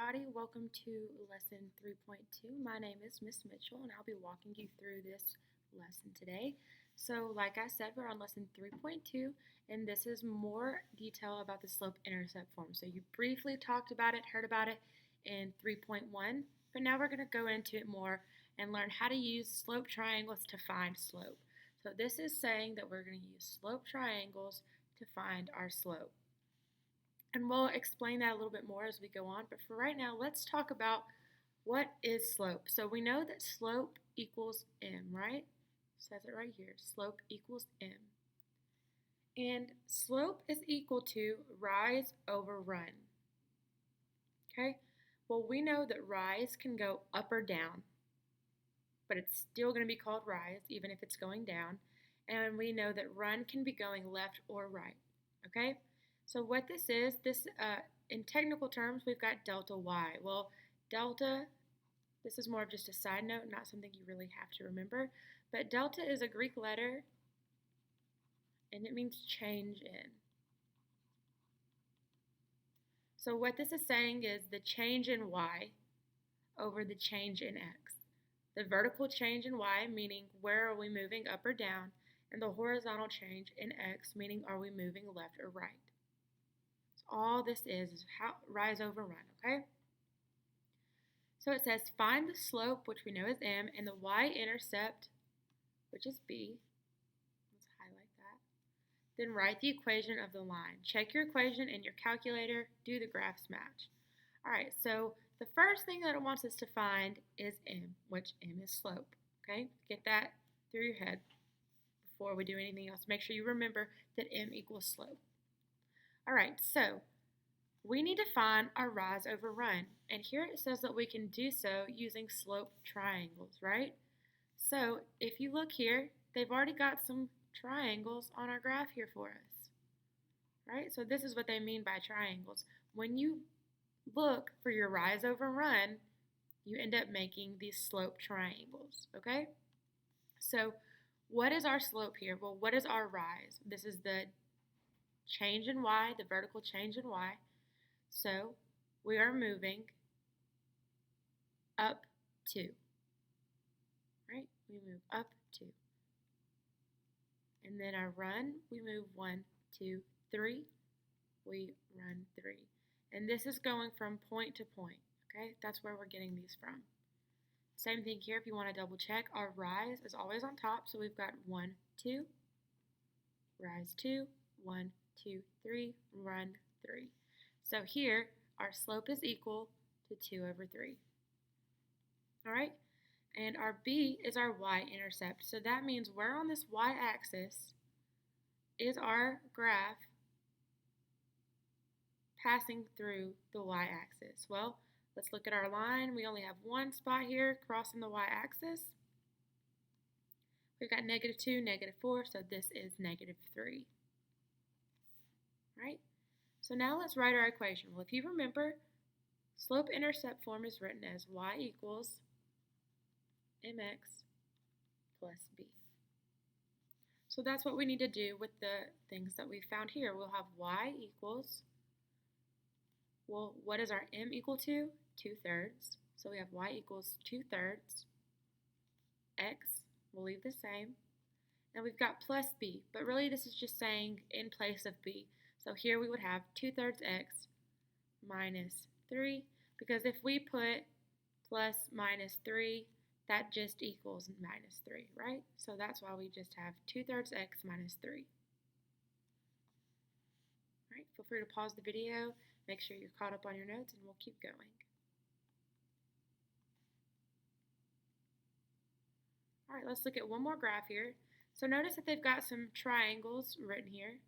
everybody. Welcome to lesson 3.2. My name is Miss Mitchell and I'll be walking you through this lesson today. So, like I said, we're on lesson 3.2 and this is more detail about the slope-intercept form. So, you briefly talked about it, heard about it in 3.1, but now we're going to go into it more and learn how to use slope triangles to find slope. So, this is saying that we're going to use slope triangles to find our slope. And we'll explain that a little bit more as we go on. But for right now, let's talk about what is slope. So we know that slope equals m, right? It says it right here. Slope equals m. And slope is equal to rise over run. Okay? Well, we know that rise can go up or down, but it's still going to be called rise, even if it's going down. And we know that run can be going left or right. Okay? So what this is, in technical terms, we've got delta y. Well, delta, this is more of just a side note, not something you really have to remember, but delta is a Greek letter, and it means change in. So what this is saying is the change in y over the change in x. The vertical change in y, meaning where are we moving, up or down, and the horizontal change in x, meaning are we moving left or right. All this is how rise over run, okay? So it says find the slope, which we know is m, and the y-intercept, which is b. Let's highlight that. Then write the equation of the line. Check your equation in your calculator. Do the graphs match? All right, so the first thing that it wants us to find is m, which m is slope, okay? Get that through your head before we do anything else. Make sure you remember that m equals slope. All right, so we need to find our rise over run. And here it says that we can do so using slope triangles, right? So if you look here, they've already got some triangles on our graph here for us, right? So this is what they mean by triangles. When you look for your rise over run, you end up making these slope triangles, okay? So what is our slope here? Well, what is our rise? This is the change in y, the vertical change in y. So we are moving up 2, right? We move up 2. And then our run, we move 1, 2, 3. We run 3. And this is going from point to point, okay? That's where we're getting these from. Same thing here if you want to double check. Our rise is always on top, so we've got 1, 2, rise 2, 1, 2, 3, run 3. So here, our slope is equal to 2 over 3. All right? And our b is our y-intercept. So that means where on this y-axis is our graph passing through the y-axis? Well, let's look at our line. We only have one spot here crossing the y-axis. We've got -2, -4, so this is -3. Right? So now let's write our equation. Well, if you remember, slope-intercept form is written as y equals mx plus b. So that's what we need to do with the things that we found here. We'll have y equals, well, what is our m equal to? 2/3. So we have y equals 2/3. X, we'll leave the same. And we've got plus b, but really this is just saying in place of b. So here we would have 2/3 x minus 3, because if we put plus minus 3, that just equals minus 3, right? So that's why we just have 2/3 x minus 3. All right, feel free to pause the video, make sure you're caught up on your notes, and we'll keep going. All right, let's look at one more graph here. So notice that they've got some triangles written here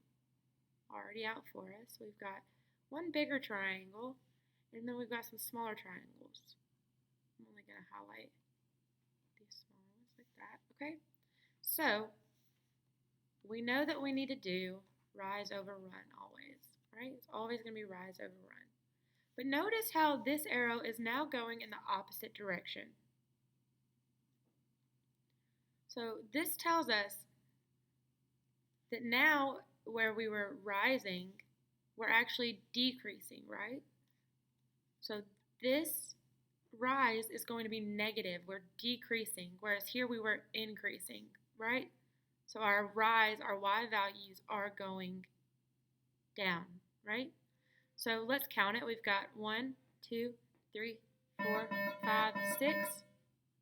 already out for us. We've got one bigger triangle, and then we've got some smaller triangles. I'm only going to highlight these small ones like that, okay? So we know that we need to do rise over run always, right? It's always going to be rise over run. But notice how this arrow is now going in the opposite direction. So this tells us that now where we were rising, we're actually decreasing, right? So this rise is going to be negative. We're decreasing, whereas here we were increasing, right? So our rise, our y values are going down, right? So let's count it. We've got 1, 2, 3, 4, 5, 6.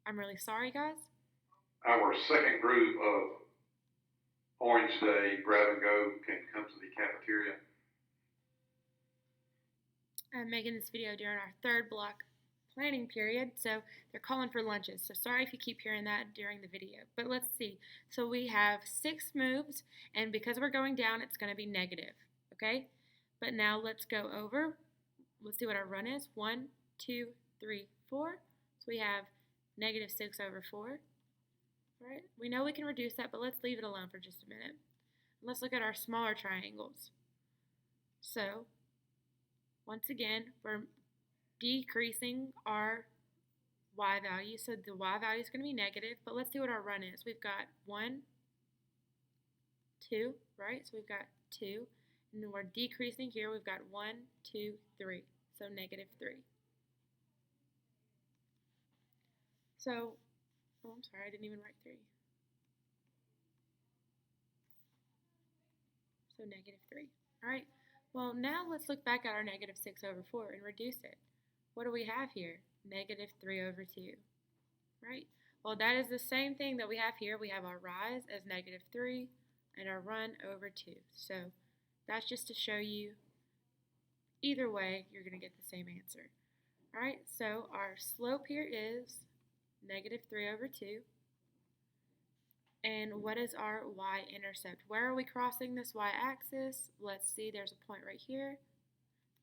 I'm really sorry, guys. Our second group of Orange Day grab and go can come to the cafeteria. I'm making this video during our third block planning period, so they're calling for lunches. So sorry if you keep hearing that during the video. But let's see. So we have 6 moves, and because we're going down, it's going to be negative, okay? But now let's go over. Let's see what our run is. 1, 2, 3, 4. So we have negative 6 over 4. All right, we know we can reduce that, but let's leave it alone for just a minute. Let's look at our smaller triangles. So once again, we're decreasing our y value, so the y value is going to be negative, but let's see what our run is. We've got 1, 2, right? So we've got 2, and then we're decreasing here. We've got 1, 2, 3, so negative 3. So, oh, I'm sorry, I didn't even write 3. So negative 3. All right, well, now let's look back at our negative 6 over 4 and reduce it. What do we have here? Negative 3 over 2, right? Well, that is the same thing that we have here. We have our rise as negative 3 and our run over 2. So that's just to show you either way, you're going to get the same answer. All right, so our slope here is negative 3 over 2. And what is our y-intercept? Where are we crossing this y-axis? Let's see, there's a point right here.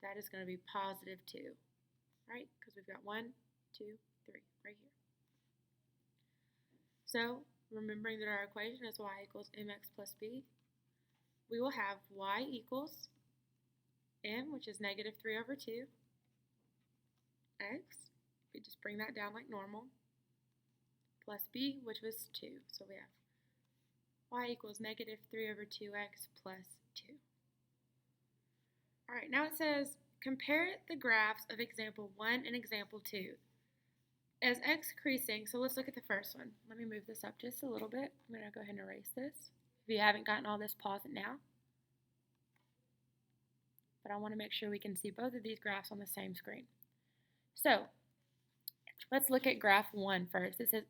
That is going to be positive 2, right? Because we've got 1, 2, 3 right here. So, remembering that our equation is y equals mx plus b, we will have y equals m, which is negative 3 over 2, x, we just bring that down like normal, plus b, which was 2. So we have y equals negative 3 over 2x plus 2. All right, now it says, compare the graphs of example 1 and example 2. As x increasing, so let's look at the first one. Let me move this up just a little bit. I'm going to go ahead and erase this. If you haven't gotten all this, pause it now. But I want to make sure we can see both of these graphs on the same screen. So, let's look at graph 1 first. It says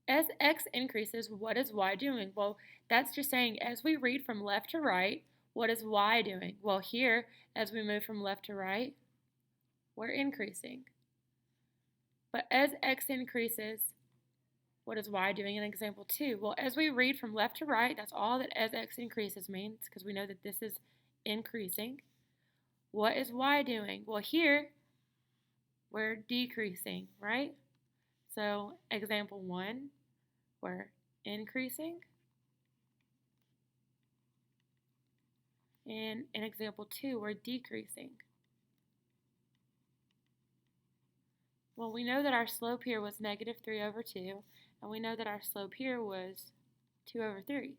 as x increases, what is y doing? Well, that's just saying as we read from left to right, what is y doing? Well, here, as we move from left to right, we're increasing. But as x increases, what is y doing in example 2? Well, as we read from left to right, that's all that as x increases means, because we know that this is increasing. What is y doing? Well, here, we're decreasing, right? So, example 1, we're increasing. And in example 2, we're decreasing. Well, we know that our slope here was negative 3 over 2, and we know that our slope here was 2 over 3.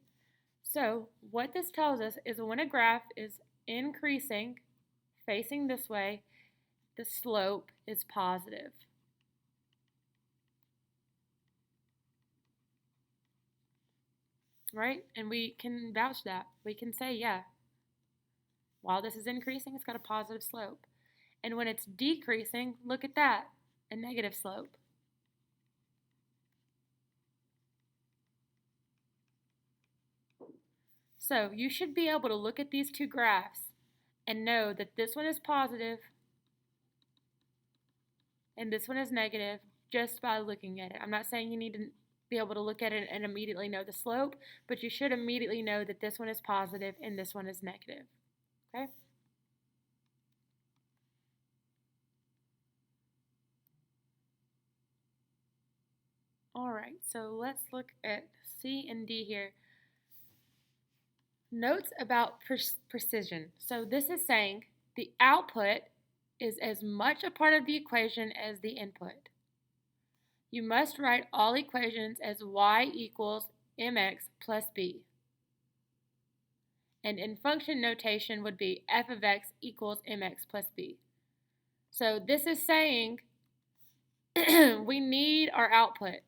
So, what this tells us is when a graph is increasing, facing this way, the slope is positive. Right? And we can vouch that. We can say, yeah, while this is increasing, it's got a positive slope. And when it's decreasing, look at that, a negative slope. So you should be able to look at these two graphs and know that this one is positive and this one is negative just by looking at it. I'm not saying you need to be able to look at it and immediately know the slope, but you should immediately know that this one is positive and this one is negative. Okay? All right, so let's look at C and D here. Notes about precision. So this is saying the output is as much a part of the equation as the input. You must write all equations as y equals mx plus b. And in function notation would be f of x equals mx plus b. So this is saying we need our output,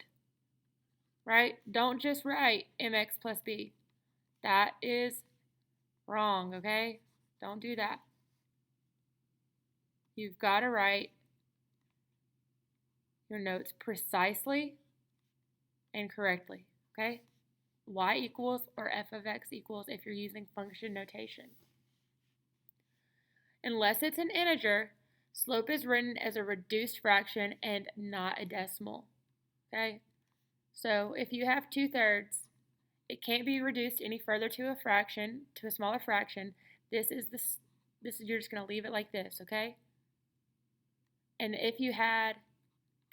right? Don't just write mx plus b. That is wrong, okay? Don't do that. You've got to write your notes precisely and correctly, okay? Y equals or f of x equals if you're using function notation. Unless it's an integer, slope is written as a reduced fraction and not a decimal, okay? So if you have 2/3, it can't be reduced any further to a fraction, to a smaller fraction. This is you're just going to leave it like this, okay? And if you had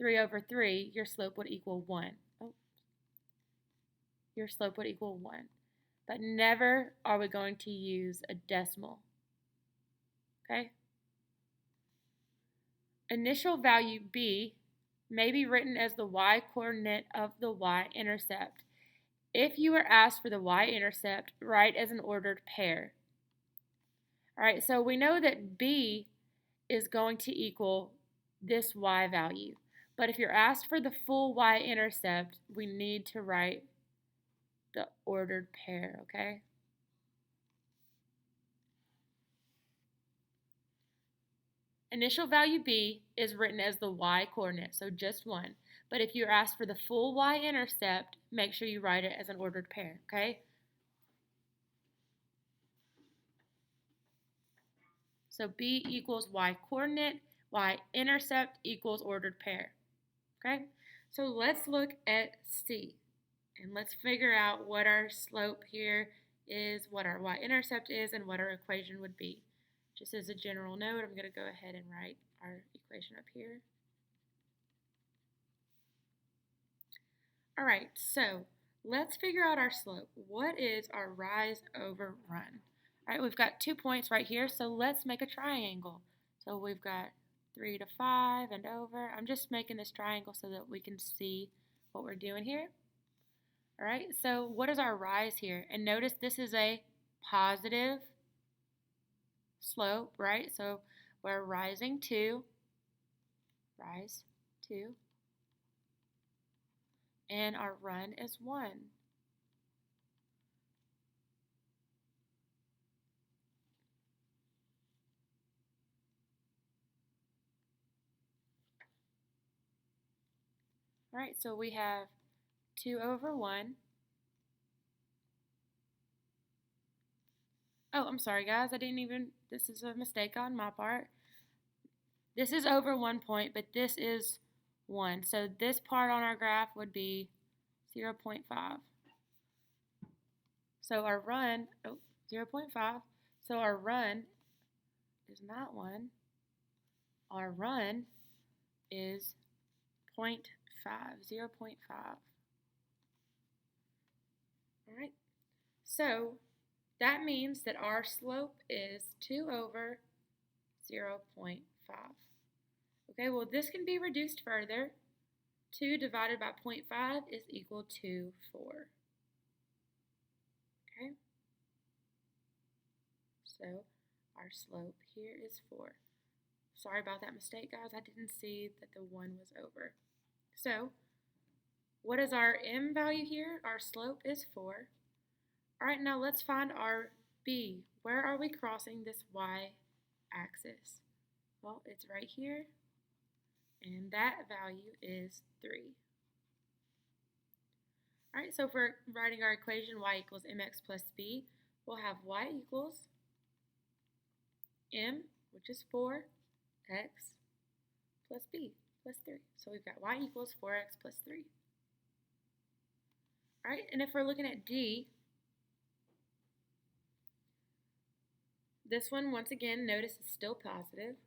3/3, your slope would equal 1. Oh. Your slope would equal 1. But never are we going to use a decimal, okay? Initial value b may be written as the y-coordinate of the y-intercept. If you are asked for the y-intercept, write as an ordered pair. All right, so we know that b is going to equal this y value. But if you're asked for the full y-intercept, we need to write the ordered pair, okay? Initial value b is written as the y-coordinate, so just 1. But if you're asked for the full y-intercept, make sure you write it as an ordered pair, okay? So b equals y-coordinate, y-intercept equals ordered pair, okay? So let's look at c, and let's figure out what our slope here is, what our y-intercept is, and what our equation would be. Just as a general note, I'm going to go ahead and write our equation up here. All right, so let's figure out our slope. What is our rise over run? All right, we've got 2 points right here, so let's make a triangle. So we've got 3 to 5 and over. I'm just making this triangle so that we can see what we're doing here. All right, so what is our rise here? And notice this is a positive slope, right? So we're rising 2, rise 2, and our run is 1. All right, so we have 2 over 1. Oh, I'm sorry, guys. This is a mistake on my part. This is over 1 point, but this is 1. So this part on our graph would be 0.5. So our run, 0.5. So our run is not 1. Our run is 0.5, 0.5. All right. So that means that our slope is 2 over 0.5. Okay, well this can be reduced further. 2 divided by 0.5 is equal to 4. Okay, so our slope here is 4. Sorry about that mistake, guys. I didn't see that the 1 was over. So what is our m value here? Our slope is 4. All right, now let's find our b. Where are we crossing this y-axis? Well, it's right here, and that value is 3. All right, so if we're writing our equation y equals mx plus b, we'll have y equals m, which is 4, x plus b plus 3. So we've got y equals 4x plus 3. All right, and if we're looking at d, this one, once again, notice is still positive.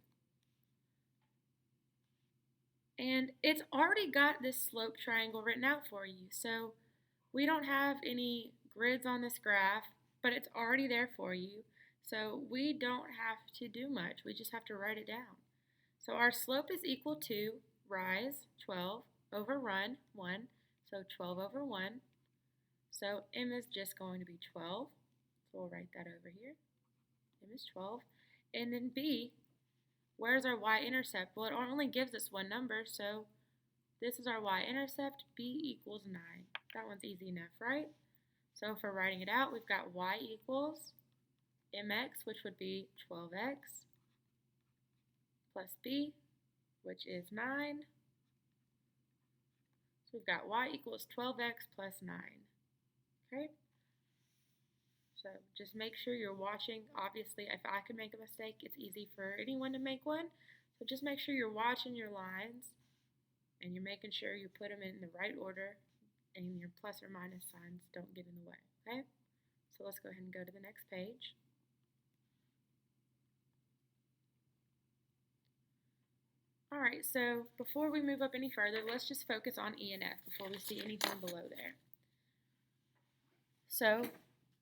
And it's already got this slope triangle written out for you. So we don't have any grids on this graph, but it's already there for you. So we don't have to do much. We just have to write it down. So our slope is equal to rise, 12, over run, 1. So 12 over 1. So m is just going to be 12. So we'll write that over here. M is 12. And then b, where's our y-intercept? Well, it only gives us one number, so this is our y-intercept, b equals 9. That one's easy enough, right? So for writing it out, we've got y equals mx, which would be 12x, plus b, which is 9. So we've got y equals 12x plus 9. Okay? So just make sure you're watching. Obviously, if I could make a mistake, it's easy for anyone to make one. So just make sure you're watching your lines and you're making sure you put them in the right order and your plus or minus signs don't get in the way. Okay? So let's go ahead and go to the next page. Alright, so before we move up any further, let's just focus on E and F before we see anything below there. So,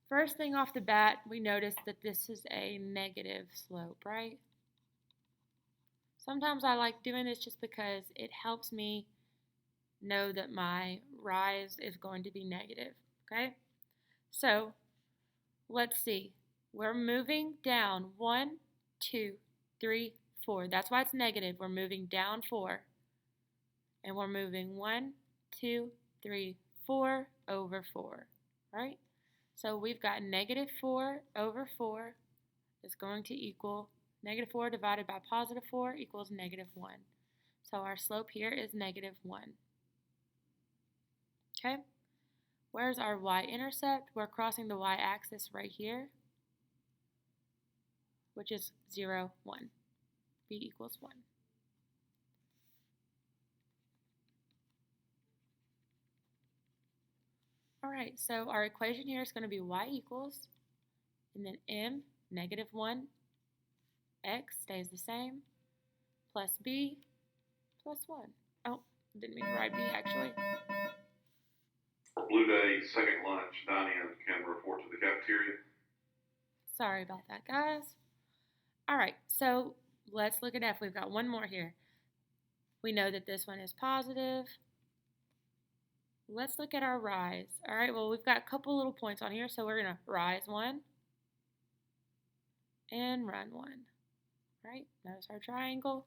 first thing off the bat, we notice that this is a negative slope, right? Sometimes I like doing this just because it helps me know that my rise is going to be negative, okay? So, let's see. We're moving down 1, 2, 3, 4. That's why it's negative. We're moving down 4. And we're moving 1, 2, 3, 4 over 4, right? So we've got negative 4 over 4 is going to equal negative 4 divided by positive 4 equals negative 1. So our slope here is negative 1. Okay? Where's our y-intercept? We're crossing the y-axis right here, which is 0, 1. B equals 1. Alright, so our equation here is going to be y equals, and then m, negative 1, x stays the same, plus b, plus 1. Oh, didn't mean to write b actually. Blue Day, second lunch, dine-in can report to the cafeteria. Sorry about that, guys. Alright, so let's look at F. We've got one more here. We know that this one is positive. Let's look at our rise. Alright, well, we've got a couple little points on here, so we're going to rise 1 and run 1. Right? Notice our triangle.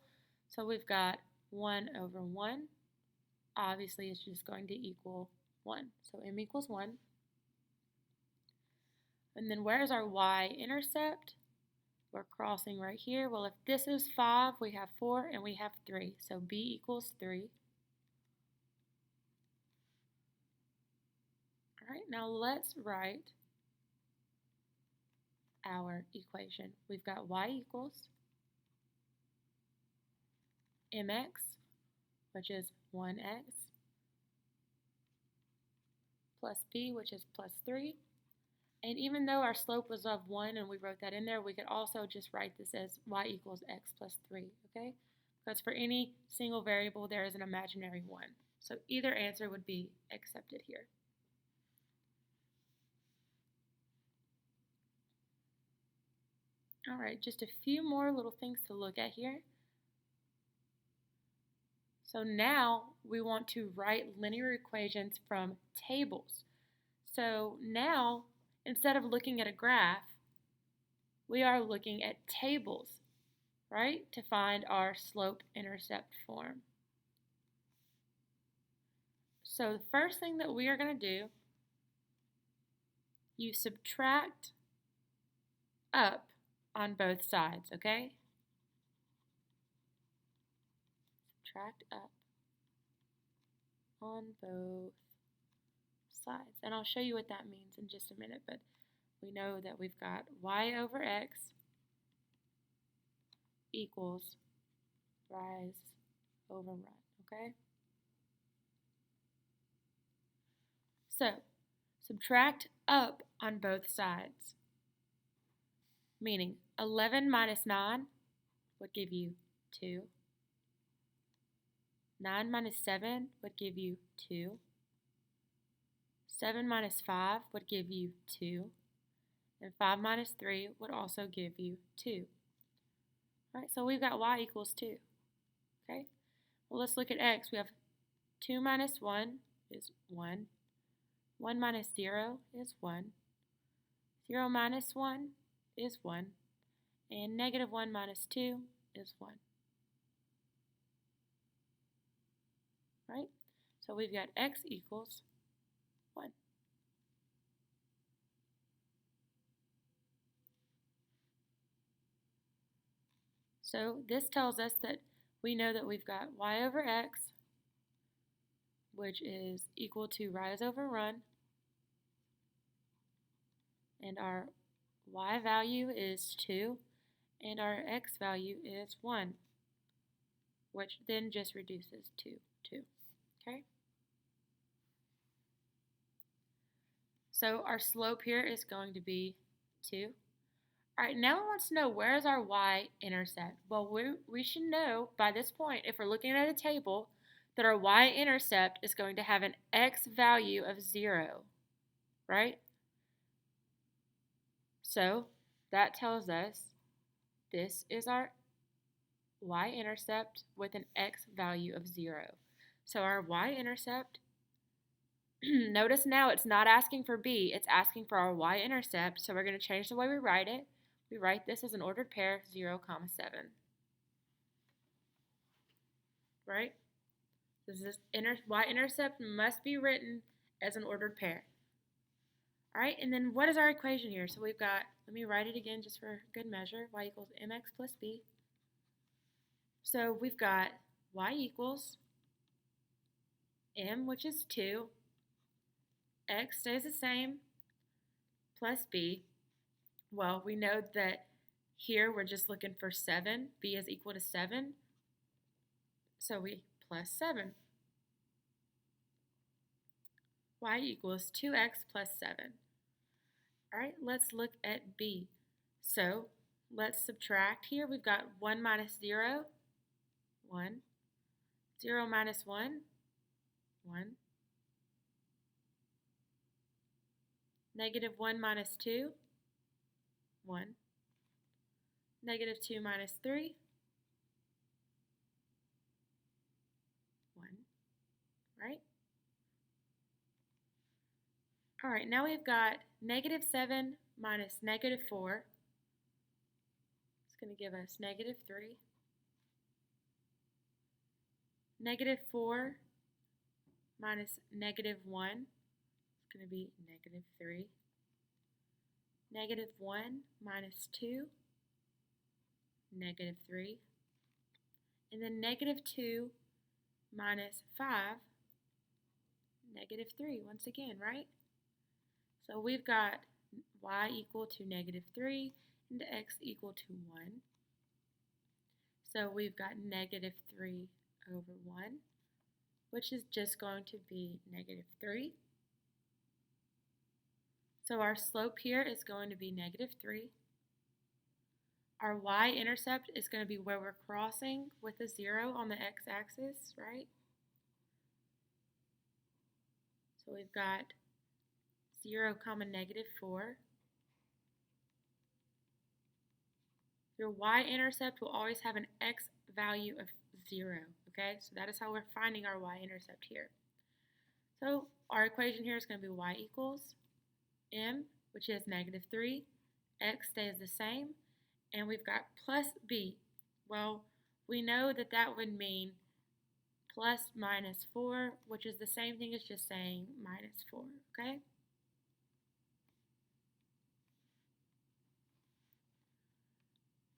So we've got 1 over 1. Obviously, it's just going to equal 1. So m equals 1. And then where's our y-intercept? We're crossing right here. Well, if this is 5, we have 4, and we have 3. So b equals 3. All right, now let's write our equation. We've got y equals mx, which is 1x, plus b, which is plus 3. And even though our slope was of 1 and we wrote that in there, we could also just write this as y equals x plus 3, okay? Because for any single variable, there is an imaginary 1. So either answer would be accepted here. All right, just a few more little things to look at here. So now we want to write linear equations from tables. So now, instead of looking at a graph, we are looking at tables, right, to find our slope-intercept form. So the first thing that we are going to do, you subtract up on both sides, okay? Subtract up on both sides. And I'll show you what that means in just a minute, but we know that we've got y over x equals rise over run, okay? So, subtract up on both sides, meaning 11 minus 9 would give you 2. 9 minus 7 would give you 2. 7 minus 5 would give you 2. And 5 minus 3 would also give you 2. All right, so we've got y equals 2. Okay? Well, let's look at x. We have 2 minus 1 is 1. 1 minus 0 is 1. 0 minus 1 is 1. And negative 1 minus 2 is 1. Right? So we've got x equals 1. So this tells us that we know that we've got y over x, which is equal to rise over run, and our y value is 2, and our x value is 1, which then just reduces to 2. Okay? So our slope here is going to be 2. All right, now we want to know where is our y-intercept. Well, we should know by this point, if we're looking at a table, that our y-intercept is going to have an x value of 0, right? So that tells us this is our y-intercept with an x value of 0. So our y-intercept, notice now it's not asking for b, it's asking for our y-intercept, so we're going to change the way we write it. We write this as an ordered pair, 0, 7. Right? This y-intercept must be written as an ordered pair. All right, and then what is our equation here? So we've got, let me write it again just for good measure, y equals mx plus b. So we've got y equals m, which is 2, x stays the same, plus b. Well, we know that here we're just looking for 7. B is equal to 7. So we plus 7. Y equals 2x plus 7. All right, let's look at b. So let's subtract here. We've got 1 minus 0, 1. 0 minus 1, 1. Negative 1 minus 2, 1. Negative 2 minus 3, 1, right? All right, now we've got negative 7 minus negative 4. It's going to give us negative 3. Negative 4 minus negative 1 is going to be negative 3. Negative 1 minus 2, negative 3. And then negative 2 minus 5, negative 3 once again, right? So we've got y equal to negative 3 and x equal to 1. So we've got negative 3 over 1, which is just going to be negative 3. So our slope here is going to be negative 3. Our y-intercept is going to be where we're crossing with a 0 on the x-axis, right? So we've got 0, negative 4. Your y-intercept will always have an x value of 0, okay? So that is how we're finding our y-intercept here. So our equation here is going to be y equals m, which is negative 3, x stays the same, and we've got plus b. Well, we know that that would mean plus minus 4, which is the same thing as just saying minus 4, okay?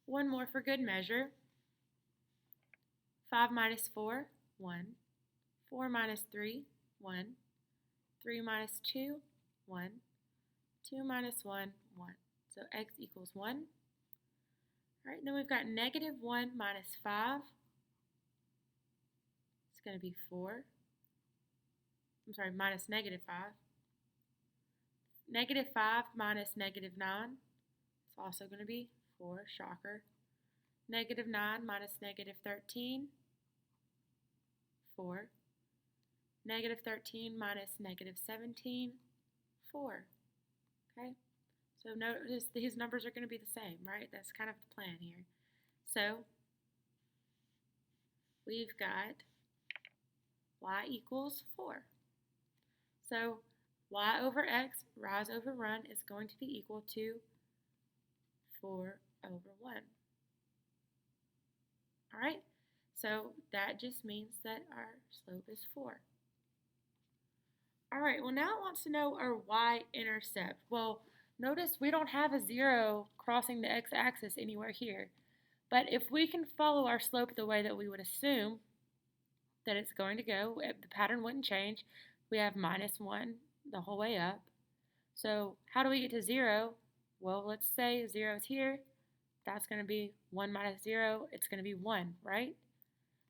One more for good measure. 5 minus 4, 1. 4 minus 3, 1. 3 minus 2, 1. 2 minus 1, 1. So x equals 1. All right, then we've got negative 1 minus 5. It's going to be 4. I'm sorry, minus negative 5. Negative 5 minus negative 9. It's also going to be 4, shocker. Negative 9 minus negative 13, 4. Negative 13 minus negative 17, 4. Okay, so notice these numbers are going to be the same, right? That's kind of the plan here. So we've got y equals 4. So y over x, rise over run, is going to be equal to 4 over 1. All right, so that just means that our slope is 4. All right, well now it wants to know our y-intercept. Well, notice we don't have a 0 crossing the x-axis anywhere here. But if we can follow our slope the way that we would assume that it's going to go, the pattern wouldn't change. We have -1 the whole way up. So how do we get to 0? Well, let's say 0 is here. That's going to be 1 minus 0. It's going to be 1, right?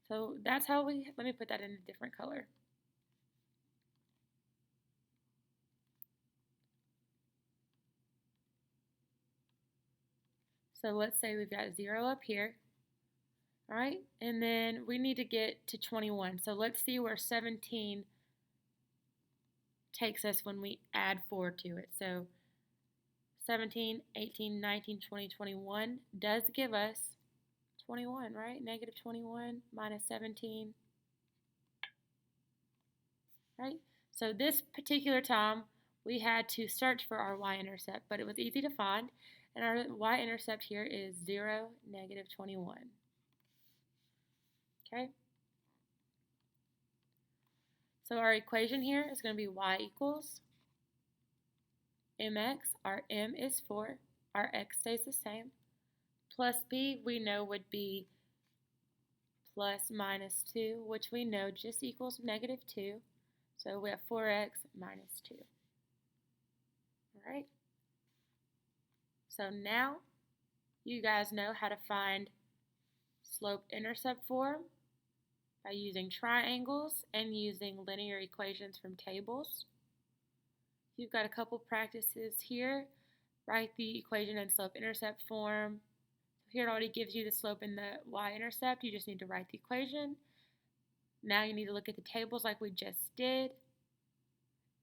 So that's how let me put that in a different color. So let's say we've got 0 up here. All right, and then we need to get to 21. So let's see where 17 takes us when we add 4 to it. So 17, 18, 19, 20, 21 does give us 21, right? Negative 21 minus 17, right? So this particular time, we had to search for our y-intercept, but it was easy to find. And our y-intercept here is 0, negative 21. Okay? So our equation here is going to be y equals mx. Our m is 4. Our x stays the same. Plus b we know would be plus minus 2, which we know just equals negative 2. So we have 4x minus 2. All right? So now you guys know how to find slope-intercept form by using triangles and using linear equations from tables. You've got a couple practices here. Write the equation in slope-intercept form. Here it already gives you the slope and the y-intercept. You just need to write the equation. Now you need to look at the tables like we just did.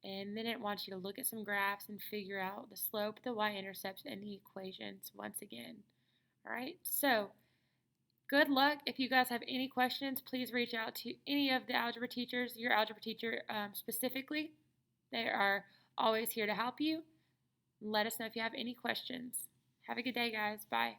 And then it wants you to look at some graphs and figure out the slope, the y-intercepts, and the equations once again. All right, so good luck. If you guys have any questions, please reach out to any of the algebra teachers, your algebra teacher specifically. They are always here to help you. Let us know if you have any questions. Have a good day, guys. Bye.